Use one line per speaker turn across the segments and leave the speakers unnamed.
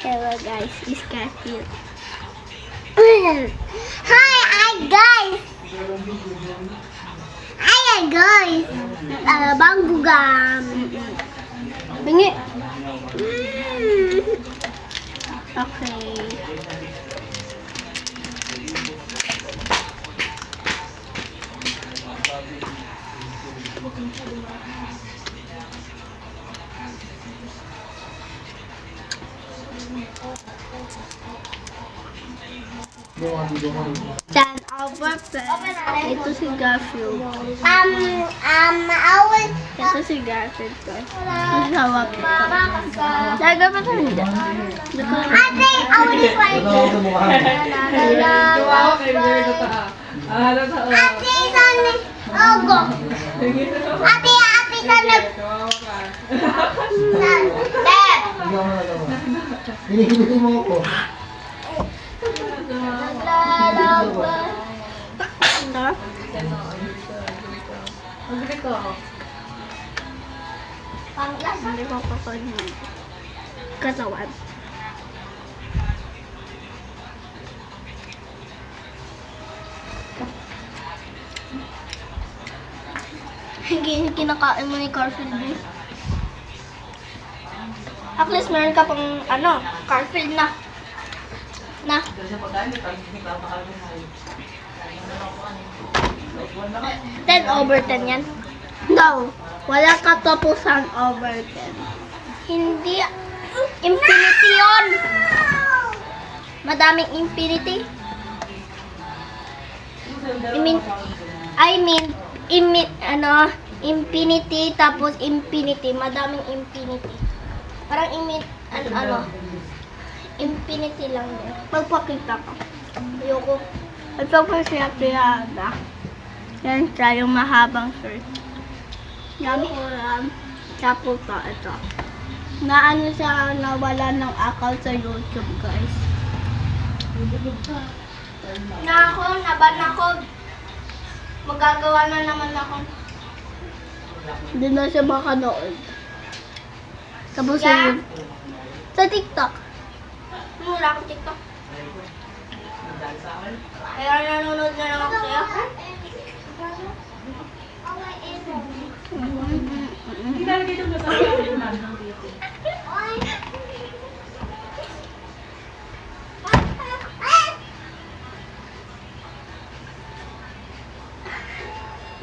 Hello guys, it's Garfield. Hi guys! Hi guys! Banggu gam. Bingi. Okay. Dan over itu si Garfield. Itu si Garfield guys. Hawak ito. Jaga pa ito hindi. Ate, awal is white. Ate, sana. Ogo. Ate, sana. Dad.
Hinihintay mo ako.
Hindi ko papanin. Katawan. Hindi kinakain mo ni Garfield eh. At least meron ka pang Garfield na. 10/10 yan. No. Wala katapusan over 10. Hindi. Infinity yun. Madaming infinity. Infinity tapos infinity. Madaming infinity. Parang infinity lang din. Magpakita ka. Ayoko. Magpapasya na. Yan siya yung mahabang shirt. Yan po yan. Siya po ito. Siya nawala ng account sa YouTube guys. Naban ako. Magagawa na naman ako. Hindi na siya makanood. Tapos sa TikTok. Wala akong TikTok. Kaya nanonood na lang ako sa'yo.
Hindi talaga ito masabi ako naman ng dito.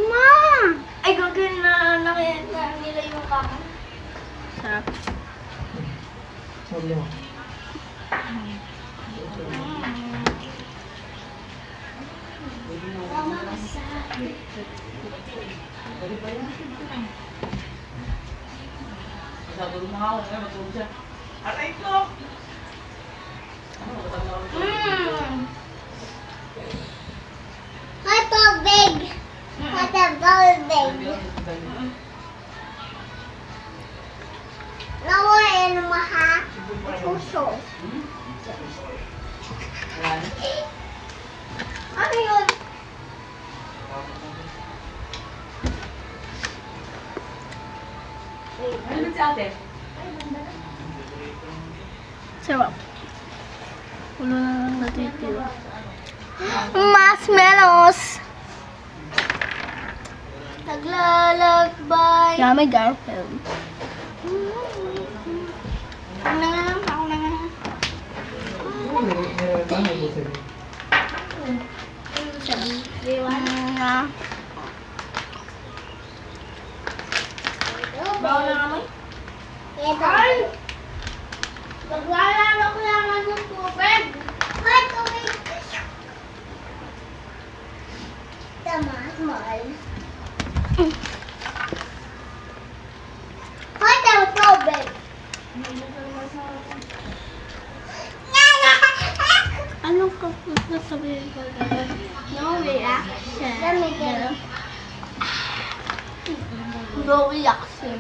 Ma! Ay, gagawin na nila yung kakan. Sarap.
Sabi mo.
Sabi mo nga ako, matulog siya. Aray ko!
Hot dog big. Hot dog big. Nawain mo ha? Puso. Ano yun?
Ano ba si ate?
Sarap. Wala na lang natitira. Marshmallows! Naglalakbay. Yummy Garfield. Ako na nga. Bawa na kami? Ay! Naglalaro ko lang ng tubig. Ay, tubig! Tama, small. Ay, tubig! Anong kapag nasabihin ko gano'n? No reaction. No reaction.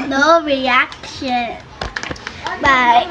No reaction. Bye.